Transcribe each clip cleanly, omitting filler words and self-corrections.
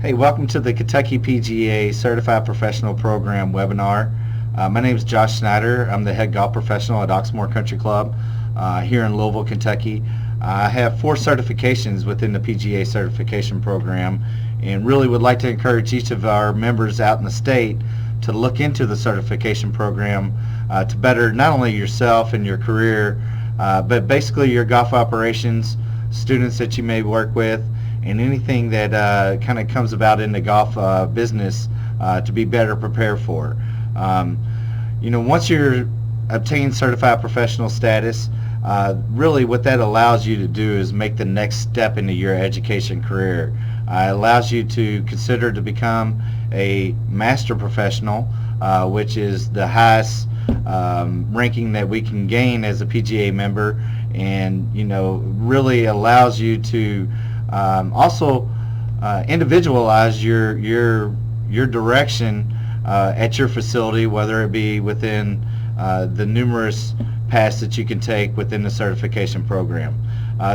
Hey, welcome to the Kentucky PGA Certified Professional Program webinar. My name is Josh Snyder. I'm the head golf professional at Oxmoor Country Club here in Louisville, Kentucky. I have 4 certifications within the PGA certification program and really would like to encourage each of our members out in the state to look into the certification program to better not only yourself and your career, but basically your golf operations, students that you may work with, and anything that kind of comes about in the golf business to be better prepared for. Once you're obtained certified professional status, really what that allows you to do is make the next step into your education career. It allows you to consider to become a master professional, which is the highest ranking that we can gain as a PGA member, and really allows you to also individualize your direction at your facility, whether it be within the numerous paths that you can take within the certification program.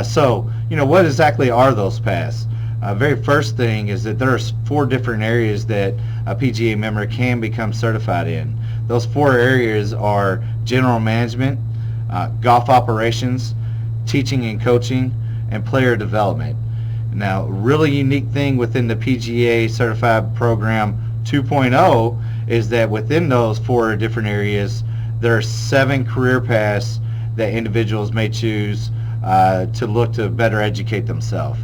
So what exactly are those paths? Very first thing is that there's 4 different areas that a PGA member can become certified in. Those 4 areas are general management, golf operations, teaching and coaching, and player development. Now, a really unique thing within the PGA Certified Program 2.0 is that within those 4 different areas, there are 7 career paths that individuals may choose to look to better educate themselves.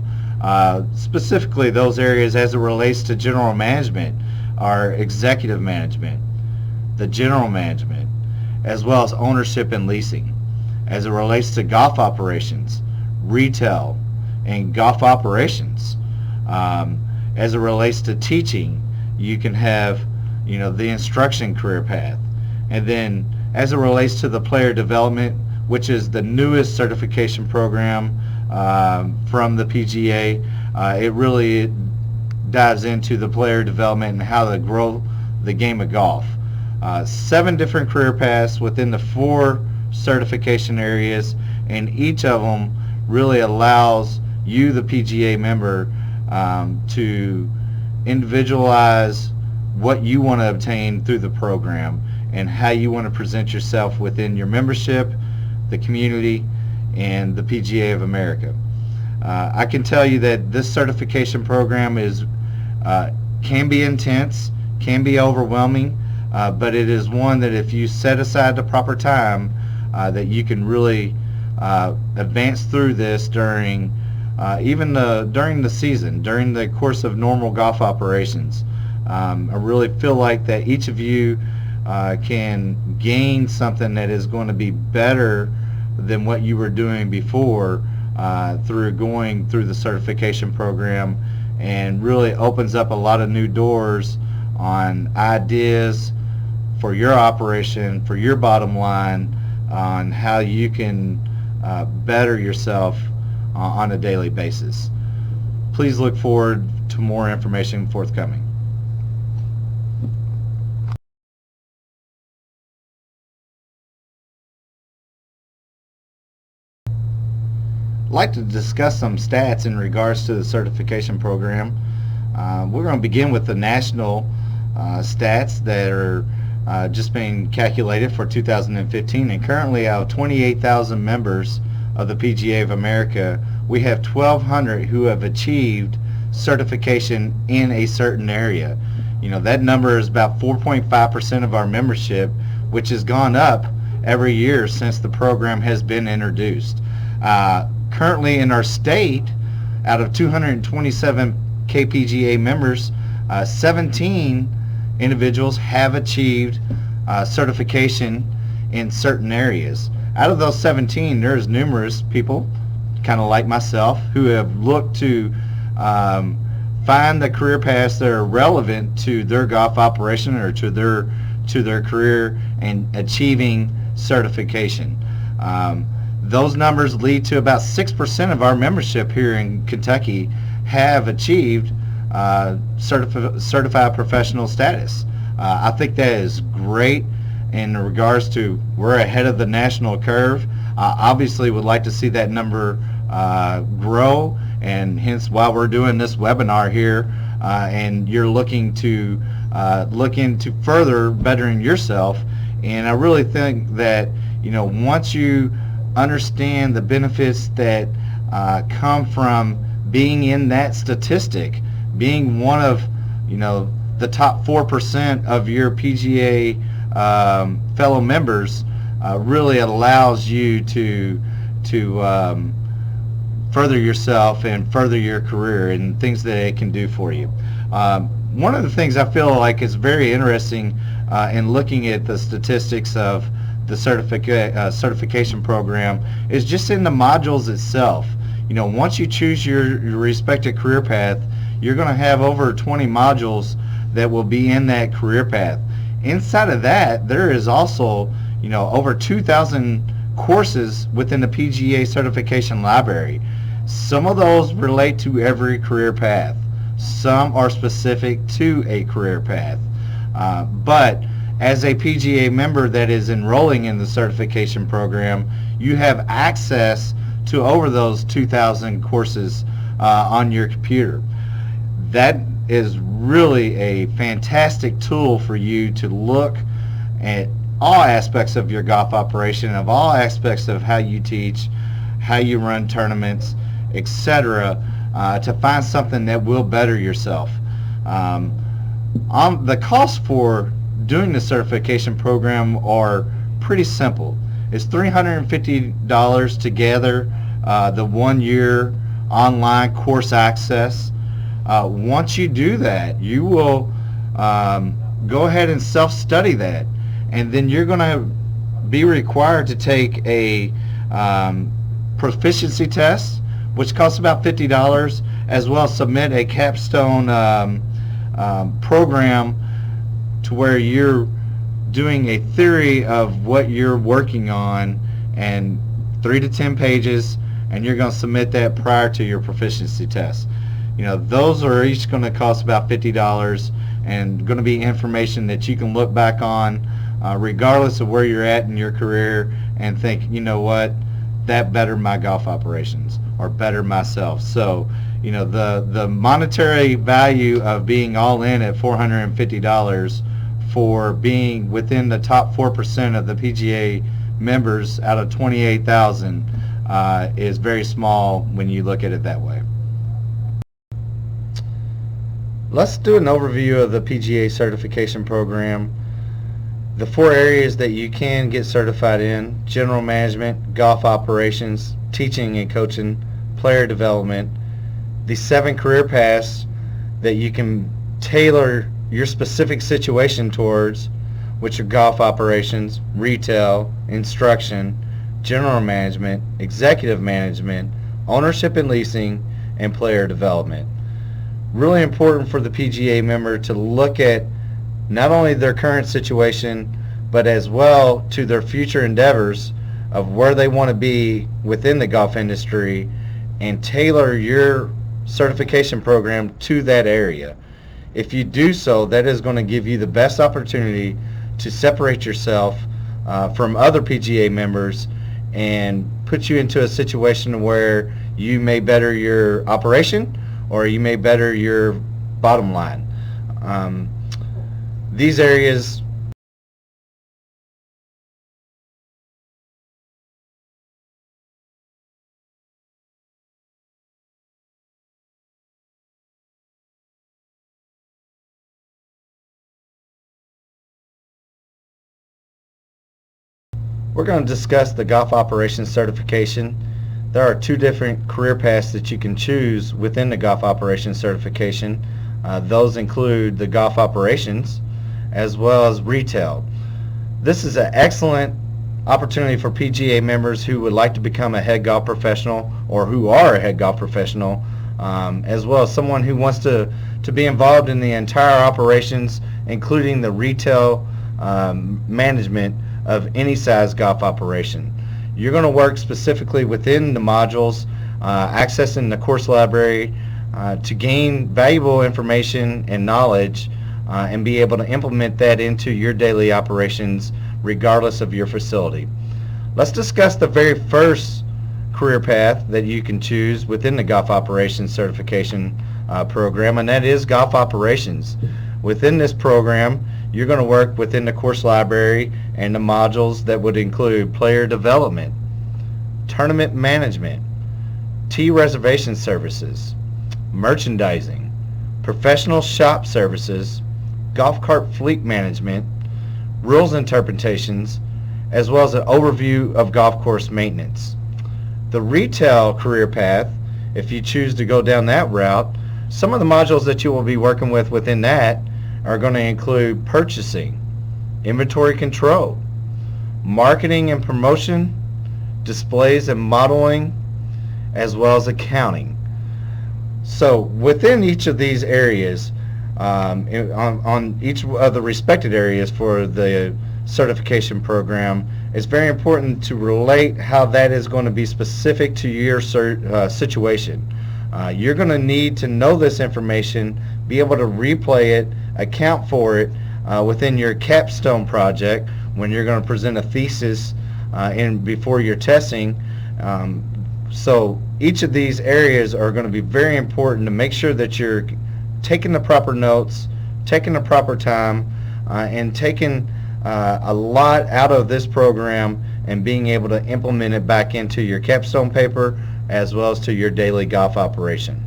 Specifically, those areas as it relates to general management are executive management, the general management, as well as ownership and leasing. As it relates to golf operations, retail, and golf operations. As it relates to teaching, you can have the instruction career path. And then as it relates to the player development, which is the newest certification program from the PGA, it really dives into the player development and how to grow the game of golf. 7 different career paths within the 4 certification areas, and each of them really allows you, the PGA member, to individualize what you want to obtain through the program and how you want to present yourself within your membership, the community, and the PGA of America. I can tell you that this certification program can be intense, can be overwhelming, but it is one that if you set aside the proper time, that you can really advance through this during during the season, during the course of normal golf operations. I really feel like that each of you can gain something that is going to be better than what you were doing before through going through the certification program, and really opens up a lot of new doors on ideas for your operation, for your bottom line, on how you can better yourself on a daily basis. Please look forward to more information forthcoming. I'd like to discuss some stats in regards to the certification program. We're going to begin with the national stats that are just being calculated for 2015, and currently out of 28,000 members of the PGA of America, we have 1,200 who have achieved certification in a certain area. That number is about 4.5% of our membership, which has gone up every year since the program has been introduced. Currently in our state, out of 227 KPGA members, 17 individuals have achieved certification in certain areas. Out of those 17, there's numerous people, kind of like myself, who have looked to find the career paths that are relevant to their golf operation or to their career and achieving certification. Those numbers lead to about 6% of our membership here in Kentucky have achieved certified professional status. I think that is great in regards to we're ahead of the national curve. Obviously would like to see that number grow, and hence why we're doing this webinar here and you're looking to look into further bettering yourself. And I really think that, once you understand the benefits that come from being in that statistic, being one of, the top 4% of your PGA fellow members, really allows you to further yourself and further your career and things that it can do for you. One of the things I feel like is very interesting in looking at the statistics of the certification program is just in the modules itself. Once you choose your respective career path, you're going to have over 20 modules that will be in that career path. Inside of that, there is also, over 2,000 courses within the PGA certification library. Some of those relate to every career path. Some are specific to a career path. But as a PGA member that is enrolling in the certification program, you have access to over those 2,000 courses on your computer. That is really a fantastic tool for you to look at all aspects of your golf operation, of all aspects of how you teach, how you run tournaments, etc., to find something that will better yourself. The costs for doing the certification program are pretty simple. It's $350 to gather the 1 year online course access. Once you do that, you will go ahead and self-study that, and then you're going to be required to take a proficiency test, which costs about $50, as well as submit a capstone program to where you're doing a theory of what you're working on, and 3 to 10 pages, and you're going to submit that prior to your proficiency test. Those are each going to cost about $50 and going to be information that you can look back on regardless of where you're at in your career and think, what, that bettered my golf operations or bettered myself. So, the monetary value of being all in at $450 for being within the top 4% of the PGA members out of 28,000 is very small when you look at it that way. Let's do an overview of the PGA certification program. The 4 areas that you can get certified in: general management, golf operations, teaching and coaching, player development. The 7 career paths that you can tailor your specific situation towards, which are golf operations, retail, instruction, general management, executive management, ownership and leasing, and player development. Really important for the PGA member to look at not only their current situation, but as well to their future endeavors of where they want to be within the golf industry, and tailor your certification program to that area. If you do so, that is going to give you the best opportunity to separate yourself from other PGA members and put you into a situation where you may better your operation or you may better your bottom line. These areas we're going to discuss the golf operations certification. There are 2 different career paths that you can choose within the golf operations certification. Those include the golf operations as well as retail. This is an excellent opportunity for PGA members who would like to become a head golf professional or who are a head golf professional, as well as someone who wants to be involved in the entire operations, including the retail management of any size golf operation. You're going to work specifically within the modules, accessing the course library to gain valuable information and knowledge and be able to implement that into your daily operations regardless of your facility. Let's discuss the very first career path that you can choose within the golf operations certification program, and that is golf operations. Within this program, you're going to work within the course library and the modules that would include player development, tournament management, tee reservation services, merchandising, professional shop services, golf cart fleet management, rules interpretations, as well as an overview of golf course maintenance. The retail career path, if you choose to go down that route, some of the modules that you will be working with within that are going to include purchasing, inventory control, marketing and promotion, displays and modeling, as well as accounting. So within each of these areas, on each of the respected areas for the certification program, it's very important to relate how that is going to be specific to your situation. You're going to need to know this information, be able to replay it, account for it within your capstone project when you're going to present a thesis before your testing. So each of these areas are going to be very important to make sure that you're taking the proper notes, taking the proper time, and taking a lot out of this program and being able to implement it back into your capstone paper as well as to your daily golf operation.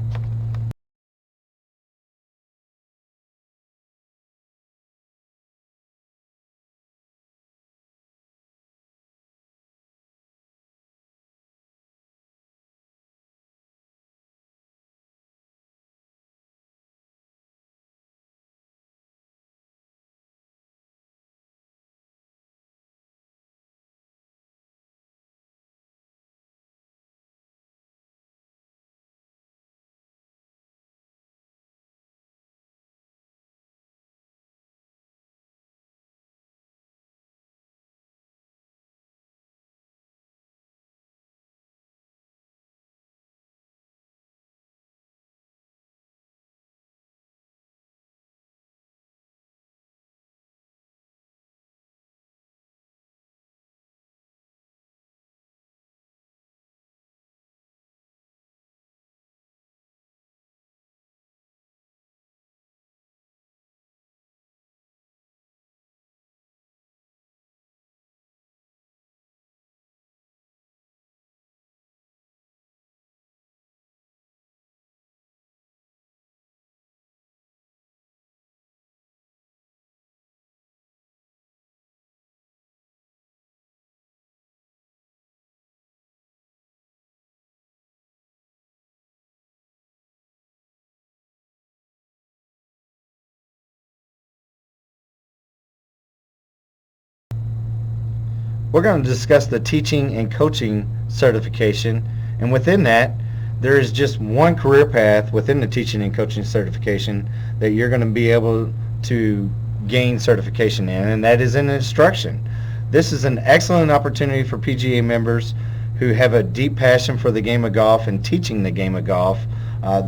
We're going to discuss the teaching and coaching certification, and within that there is just one career path within the teaching and coaching certification that you're going to be able to gain certification in, and that is in instruction. This is an excellent opportunity for PGA members who have a deep passion for the game of golf and teaching the game of golf,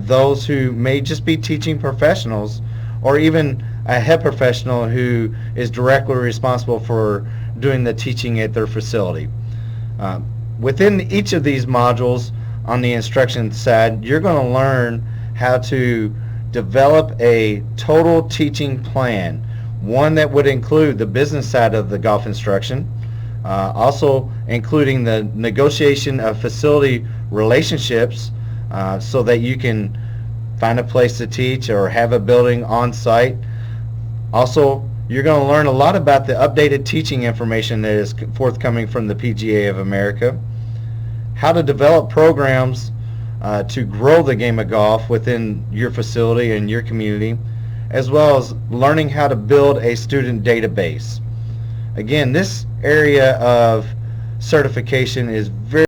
those who may just be teaching professionals, or even a head professional who is directly responsible for doing the teaching at their facility. Within each of these modules on the instruction side, you're going to learn how to develop a total teaching plan, one that would include the business side of the golf instruction, also including the negotiation of facility relationships so that you can find a place to teach or have a building on site. Also, you're going to learn a lot about the updated teaching information that is forthcoming from the PGA of America, how to develop programs to grow the game of golf within your facility and your community, as well as learning how to build a student database. Again, this area of certification is very